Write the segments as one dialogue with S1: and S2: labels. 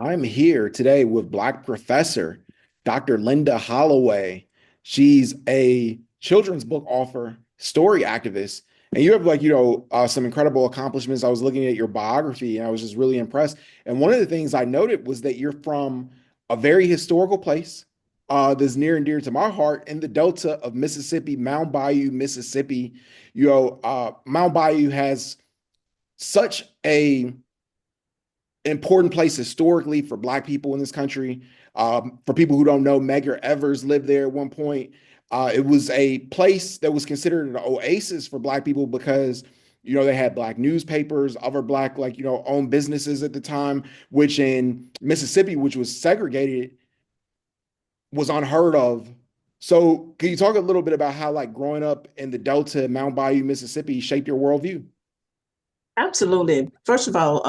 S1: I'm here today with Black professor, Dr. Linda Holloway. She's a children's book author, story activist, and you have some incredible accomplishments. I was looking at your biography and I was just really impressed. And one of the things I noted was that you're from a very historical place that's near and dear to my heart in the Delta of Mississippi, Mound Bayou, Mississippi. Mound Bayou has such a important place historically for Black people in this country. For people who don't know, Medgar Evers lived there at one point. It was a place that was considered an oasis for Black people because they had Black newspapers, other Black owned businesses at the time, which in Mississippi, which was segregated, was unheard of. So, can you talk a little bit about how growing up in the Delta, Mount Bayou, Mississippi, shaped your worldview?
S2: Absolutely. First of all,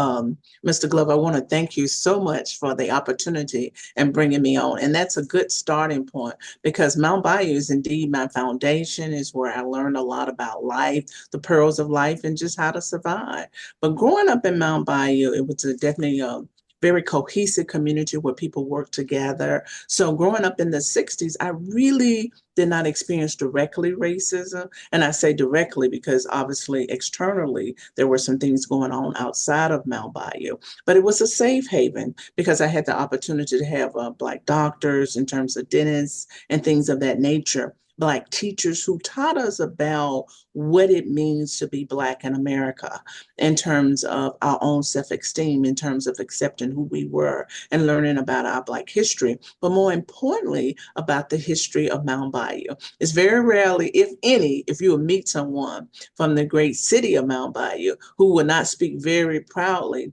S2: Mr. Glover, I want to thank you so much for the opportunity and bringing me on. And that's a good starting point because Mount Bayou is indeed my foundation, is where I learned a lot about life, the perils of life, and just how to survive. But growing up in Mount Bayou, it was definitely a very cohesive community where people work together. So growing up in the 60s, I really did not experience directly racism. And I say directly because obviously externally there were some things going on outside of Mount Bayou, but it was a safe haven because I had the opportunity to have Black doctors in terms of dentists and things of that nature. Black teachers who taught us about what it means to be Black in America in terms of our own self esteem, in terms of accepting who we were and learning about our Black history, but more importantly, about the history of Mount Bayou. It's very rarely, if any, if you will meet someone from the great city of Mount Bayou who will not speak very proudly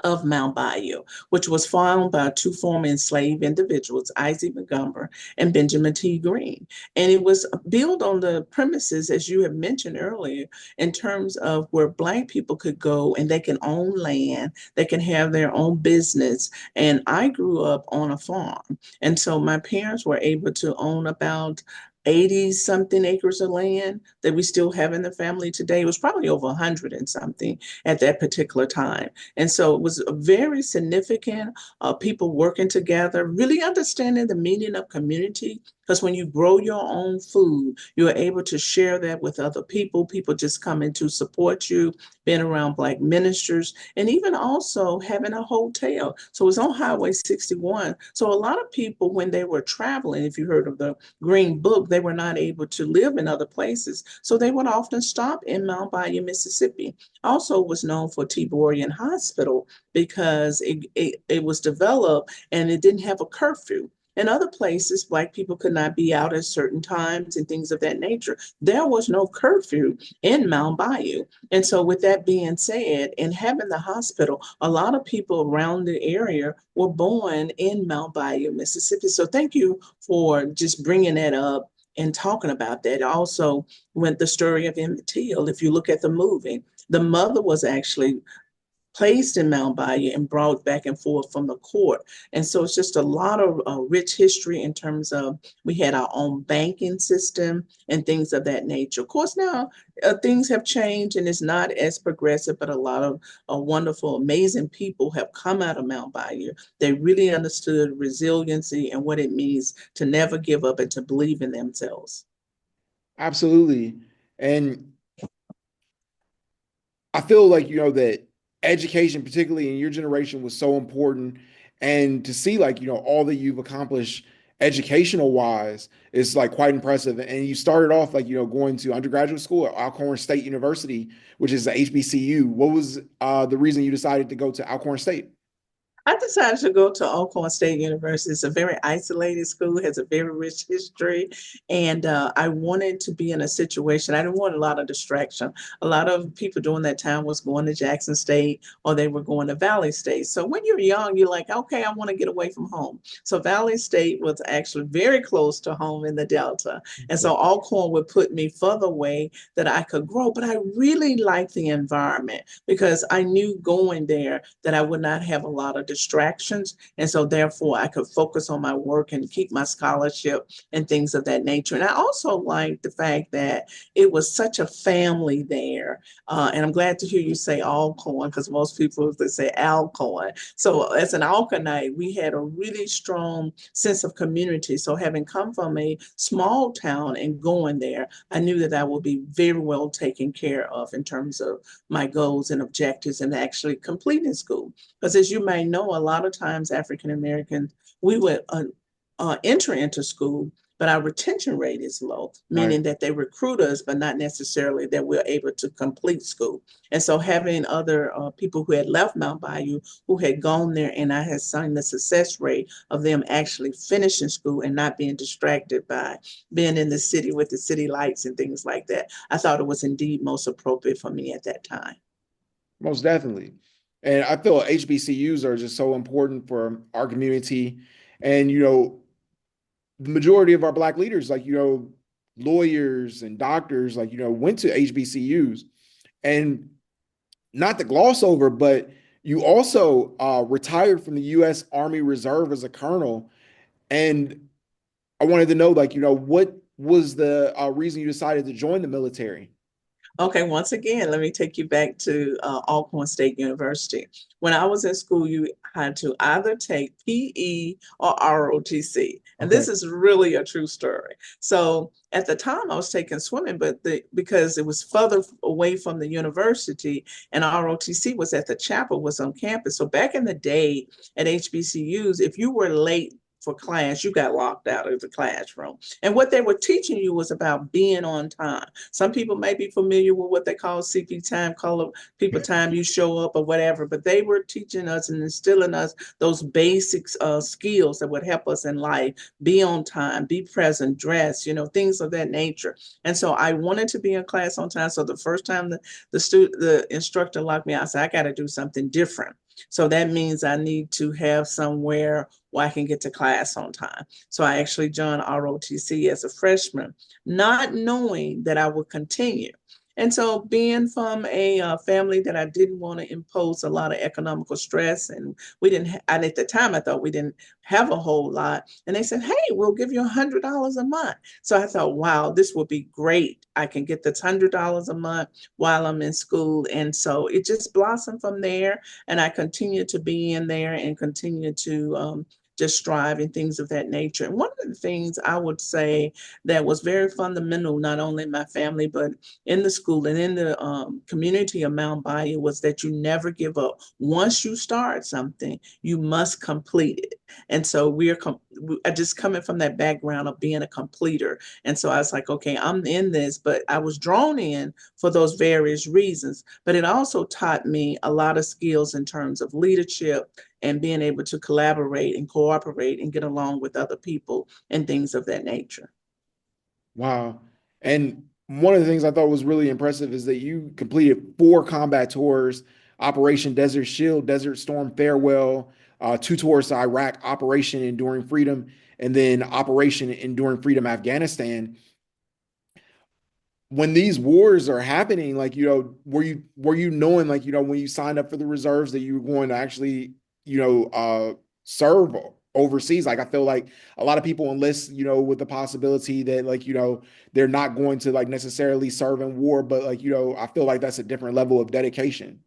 S2: of Mount Bayou, which was founded by two former enslaved individuals, Isaac Montgomery and Benjamin T. Green. And it was built on the premises, as you have mentioned earlier, in terms of where Black people could go and they can own land, they can have their own business. And I grew up on a farm. And so my parents were able to own about 80 something acres of land that we still have in the family today. It was probably over 100 and something at that particular time. And so it was very significant, people working together, really understanding the meaning of community. Because when you grow your own food, you're able to share that with other people. People just coming to support you, being around Black ministers, and even also having a hotel. So it's on Highway 61. So a lot of people, when they were traveling, if you heard of the Green Book, they were not able to live in other places. So they would often stop in Mount Bayou, Mississippi. Also was known for Tiborian Hospital because it was developed and it didn't have a curfew. In other places, Black people could not be out at certain times and things of that nature. There was no curfew in Mount Bayou. And so, with that being said, and having the hospital, a lot of people around the area were born in Mount Bayou, Mississippi. So, thank you for just bringing that up and talking about that. Also, went the story of Emmett Till. If you look at the movie, the mother was actually placed in Mount Bayou and brought back and forth from the court. And so it's just a lot of rich history in terms of we had our own banking system and things of that nature. Of course, now things have changed and it's not as progressive, but a lot of wonderful, amazing people have come out of Mount Bayou. They really understood resiliency and what it means to never give up and to believe in themselves.
S1: Absolutely. And I feel that education, particularly in your generation, was so important. And to see all that you've accomplished educational wise is quite impressive. And you started off going to undergraduate school at Alcorn State University, which is a HBCU. What was the reason you decided to go to Alcorn State?
S2: I decided to go to Alcorn State University. It's a very isolated school, has a very rich history, and I wanted to be in a situation. I didn't want a lot of distraction. A lot of people during that time was going to Jackson State or they were going to Valley State. So when you're young, you're like, okay, I want to get away from home. So Valley State was actually very close to home in the Delta, and so Alcorn would put me further away that I could grow. But I really liked the environment because I knew going there that I would not have a lot of distractions. And so therefore I could focus on my work and keep my scholarship and things of that nature. And I also like the fact that it was such a family there. And I'm glad to hear you say Alcorn, because most people they say Alcorn. So as an Alcornite, we had a really strong sense of community. So having come from a small town and going there, I knew that I would be very well taken care of in terms of my goals and objectives and actually completing school. Because as you may know, a lot of times African Americans, we would enter into school, but our retention rate is low,
S1: Right.
S2: meaning that they recruit us, but not necessarily that we're able to complete school. And so having other people who had left Mount Bayou, who had gone there, and I had seen the success rate of them actually finishing school and not being distracted by being in the city with the city lights and things like that, I thought it was indeed most appropriate for me at that time.
S1: Most definitely. And I feel HBCUs are just so important for our community. And, the majority of our Black leaders, like, lawyers and doctors, like, went to HBCUs. And not to gloss over, but you also retired from the U.S. Army Reserve as a colonel. And I wanted to know, like, what was the reason you decided to join the military?
S2: Okay, once again, let me take you back to Alcorn State University. When I was in school, you had to either take PE or ROTC. And
S1: Okay.
S2: this is really a true story. So at the time, I was taking swimming, but because it was further away from the university and ROTC was at the chapel, was on campus. So back in the day at HBCUs, if you were late for class, you got locked out of the classroom. And what they were teaching you was about being on time. Some people may be familiar with what they call CP time, color people time you show up or whatever, but they were teaching us and instilling us those basics skills that would help us in life, be on time, be present, dress, things of that nature. And so I wanted to be in class on time. So the first time the instructor locked me out, I said, I got to do something different. So that means I need to have somewhere where I can get to class on time. So I actually joined ROTC as a freshman, not knowing that I would continue. And so, being from a family that I didn't want to impose a lot of economical stress, and we didn't, and at the time I thought we didn't have a whole lot. And they said, "Hey, we'll give you $100 a month." So I thought, wow, this will be great. I can get this $100 a month while I'm in school. And so it just blossomed from there. And I continued to be in there and continue to just strive and things of that nature. And one of the things I would say that was very fundamental, not only in my family, but in the school and in the community of Mount Bayou, was that you never give up. Once you start something, you must complete it. And so I just coming from that background of being a completer. And so I was like, okay, I'm in this, but I was drawn in for those various reasons. But it also taught me a lot of skills in terms of leadership and being able to collaborate and cooperate and get along with other people and things of that nature.
S1: Wow. And one of the things I thought was really impressive is that you completed 4 combat tours: Operation Desert Shield, Desert Storm Farewell, 2 tours to Iraq, Operation Enduring Freedom, and then Operation Enduring Freedom Afghanistan. When these wars are happening, like, were you knowing, like, when you signed up for the reserves, that you were going to actually, serve overseas? Like, I feel like a lot of people enlist, with the possibility that, like, they're not going to, like, necessarily serve in war, but, like, I feel like that's a different level of dedication.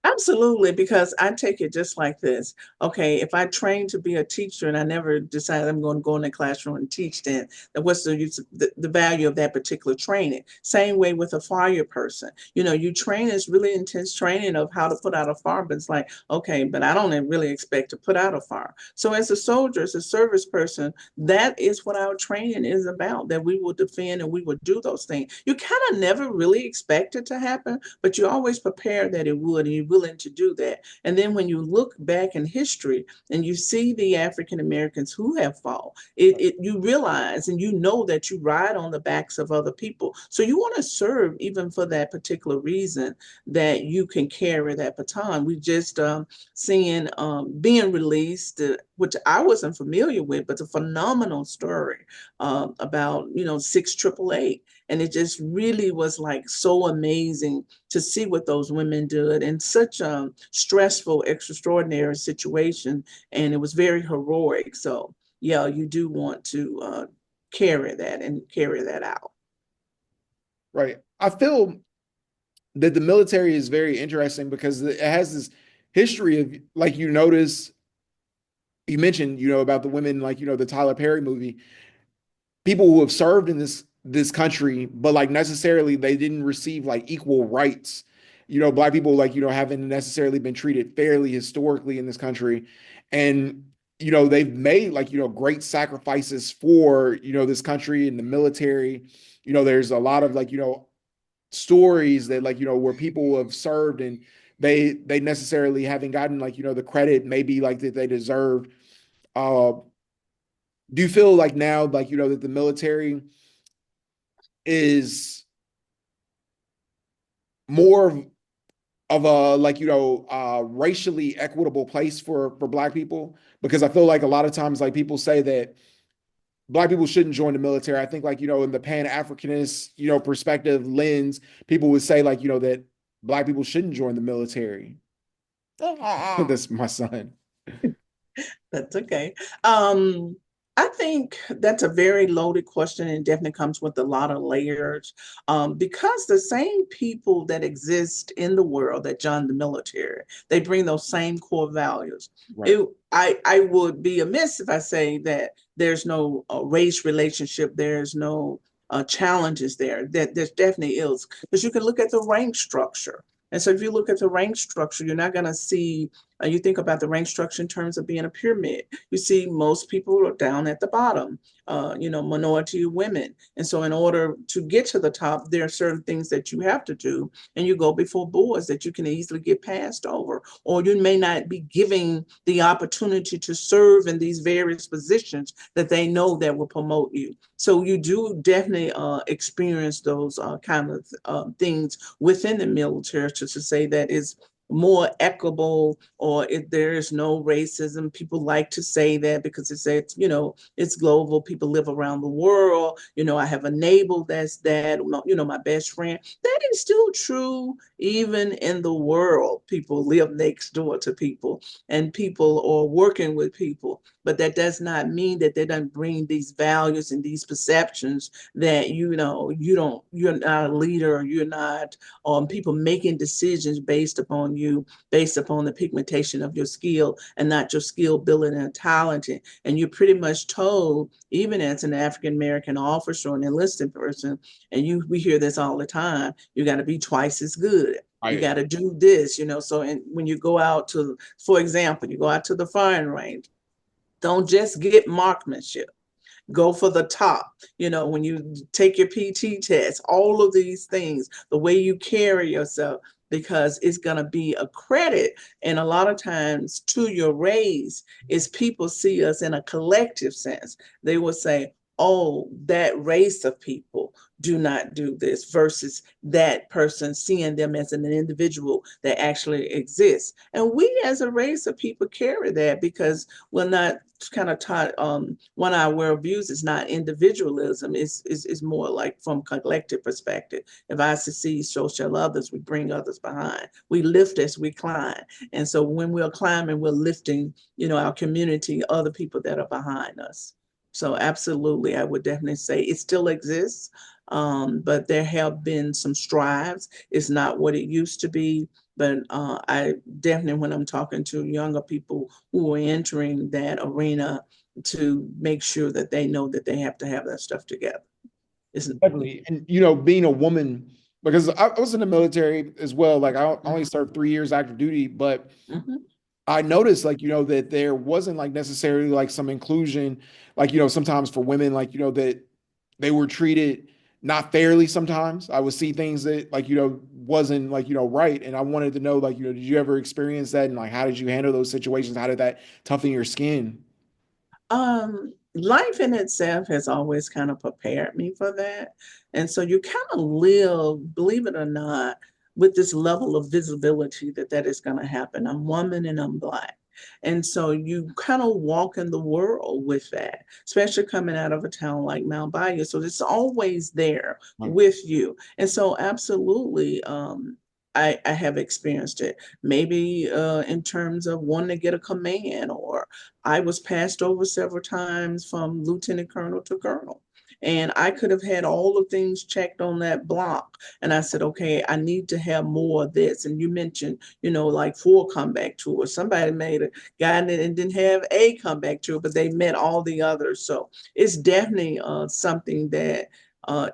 S2: Absolutely, because I take it just like this. Okay, if I train to be a teacher and I never decide I'm going to go in the classroom and teach, then what's the use of the value of that particular training? Same way with a fire person. You train this really intense training of how to put out a fire, but it's like, okay, but I don't really expect to put out a fire. So as a soldier, as a service person, that is what our training is about, that we will defend and we will do those things. You kind of never really expect it to happen, but you always prepare that it would, and you willing to do that. And then when you look back in history and you see the African Americans who have fought, you realize and you know that you ride on the backs of other people. So you want to serve even for that particular reason, that you can carry that baton. We just seeing being released. which I wasn't familiar with, but it's a phenomenal story about, 688. And it just really was like so amazing to see what those women did in such a stressful, extraordinary situation. And it was very heroic. So, yeah, you do want to carry that and carry that out.
S1: Right. I feel that the military is very interesting because it has this history of, like, you notice, you mentioned, about the women, like, the Tyler Perry movie, people who have served in this country, but like necessarily they didn't receive like equal rights. Black people, like, haven't necessarily been treated fairly historically in this country. And they've made, like, great sacrifices for, this country and the military. There's a lot of, like, stories that, like, where people have served and they necessarily haven't gotten, like, the credit maybe like that they deserve. uh do you feel like now, like, that the military is more of a, like, racially equitable place for Black people? Because I feel like a lot of times, like, people say that Black people shouldn't join the military. I think, like, in the Pan-Africanist, perspective lens, people would say, like, that Black people shouldn't join the military. That's my son.
S2: That's okay. Um, I think that's a very loaded question and definitely comes with a lot of layers. Because the same people that exist in the world that join the military, they bring those same core values.
S1: Right.
S2: I would be amiss if I say that there's no race relationship, there's no challenges there. That there's definitely is, because you can look at the rank structure. And so if you look at the rank structure, you're not going to see you think about the rank structure in terms of being a pyramid. You see, most people are down at the bottom, minority women. And so, in order to get to the top, there are certain things that you have to do, and you go before boards that you can easily get passed over, or you may not be giving the opportunity to serve in these various positions that they know that will promote you. So, you do definitely experience those kind of things within the military to say that is more equitable, or if there is no racism. People like to say that because it's it's global. People live around the world. I have a neighbor that's that, my best friend. That is still true even in the world. People live next door to people, and people are working with people. But that does not mean that they don't bring these values and these perceptions that you're not a leader, you're not people making decisions based upon you, based upon the pigmentation of your skill and not your skill building and talent. And you're pretty much told, even as an African American officer or an enlisted person, and we hear this all the time, you got to be twice as good. You
S1: Right.
S2: got to do this, So, and when you go out to, for example, you go out to the firing range, don't just get marksmanship, go for the top. When you take your PT test, all of these things, the way you carry yourself, because it's going to be a credit. And a lot of times to your raise is people see us in a collective sense. They will say, oh, that race of people do not do this, versus that person seeing them as an individual that actually exists. And we as a race of people carry that because we're not kind of taught one of our worldviews is not individualism, is more like from collective perspective. If I succeed, so shall others. We bring others behind. We lift as we climb. And so when we're climbing, we're lifting, our community, other people that are behind us. So absolutely, I would definitely say it still exists. But there have been some strides. It's not what it used to be, but I definitely, when I'm talking to younger people who are entering that arena, to make sure that they know that they have to have that stuff together. Isn't
S1: Definitely. And, being a woman, because I was in the military as well. Like, I only served 3 years active duty, but
S2: mm-hmm.
S1: I noticed, like, that there wasn't, like, necessarily, like, some inclusion, like, sometimes for women, like, that they were treated not fairly sometimes. I would see things that, like, wasn't, like, right. And I wanted to know, like, did you ever experience that? And, like, how did you handle those situations? How did that toughen your skin?
S2: Life in itself has always kind of prepared me for that. And so you kind of live, believe it or not, with this level of visibility that is going to happen. I'm woman and I'm Black. And so you kind of walk in the world with that, especially coming out of a town like Mount Bayou. So it's always there with you. And so absolutely, I have experienced it. Maybe in terms of wanting to get a command, or I was passed over several times from lieutenant colonel to colonel. And I could have had all the things checked on that block. And I said, okay, I need to have more of this. And you mentioned, like 4 comeback tours. Somebody made a guy and didn't have a comeback tour, but they met all the others. So it's definitely something that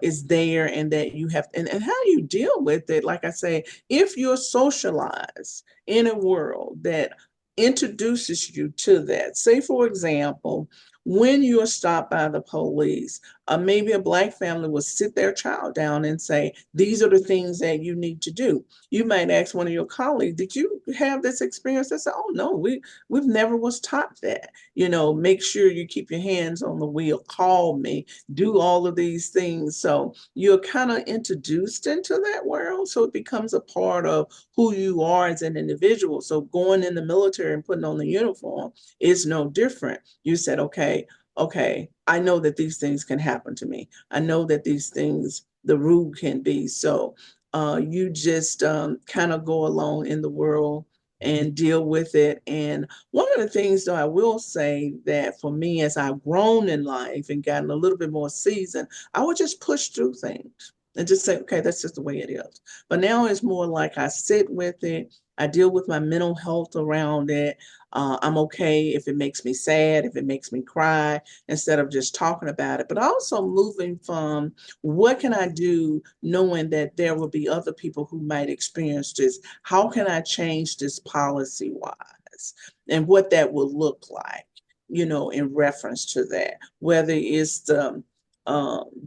S2: is there, and that you have, and how you deal with it. Like I say, if you're socialized in a world that introduces you to that, say, for example, when you're stopped by the police, maybe a Black family will sit their child down and say, these are the things that you need to do. You might ask one of your colleagues, did you have this experience? They say, oh no, we've never was taught that. Make sure you keep your hands on the wheel, call me, do all of these things. So you're kind of introduced into that world. So it becomes a part of who you are as an individual. So going in the military and putting on the uniform is no different. You said, okay, I know that these things can happen to me. I know that these things, the rude can be. So you just kind of go along in the world and deal with it. And one of the things, though, I will say that for me, as I've grown in life and gotten a little bit more seasoned, I would just push through things and just say, okay, that's just the way it is. But now it's more like I sit with it. I deal with my mental health around it. I'm okay if it makes me sad, if it makes me cry, instead of just talking about it. But also moving from what can I do knowing that there will be other people who might experience this? How can I change this policy wise? And what that will look like, in reference to that, whether it's the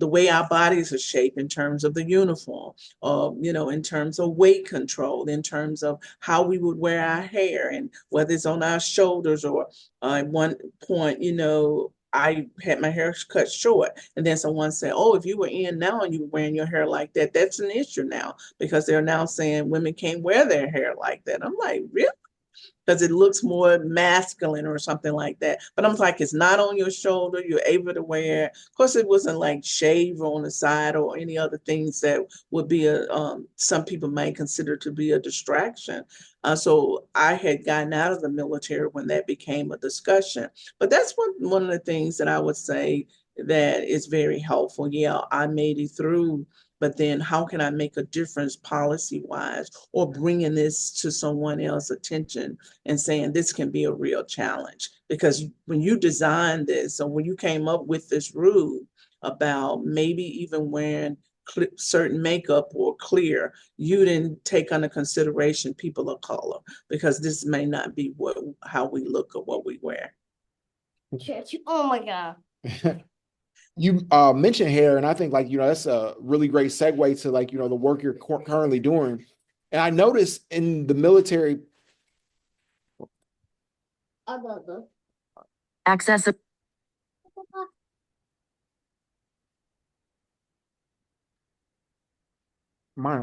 S2: way our bodies are shaped in terms of the uniform, in terms of weight control, in terms of how we would wear our hair, and whether it's on our shoulders, or at one point, I had my hair cut short, and then someone said, oh, if you were in now and you were wearing your hair like that, that's an issue now, because they're now saying women can't wear their hair like that. I'm like, really? Because it looks more masculine or something like that. But I'm like, it's not on your shoulder. You're able to wear it. Of course, it wasn't like shave on the side or any other things that would be some people might consider to be a distraction. So I had gotten out of the military when that became a discussion. But that's one of the things that I would say that is very helpful. Yeah, I made it through, but then how can I make a difference policy wise, or bringing this to someone else's attention and saying this can be a real challenge? Because when you designed this, or when you came up with this rule about maybe even wearing certain makeup or clear, you didn't take under consideration people of color, because this may not be how we look or what we wear.
S3: Oh my God.
S1: You mentioned hair, and I think that's a really great segue to the work you're currently doing. And I noticed in the military.
S3: Access.
S1: Mine.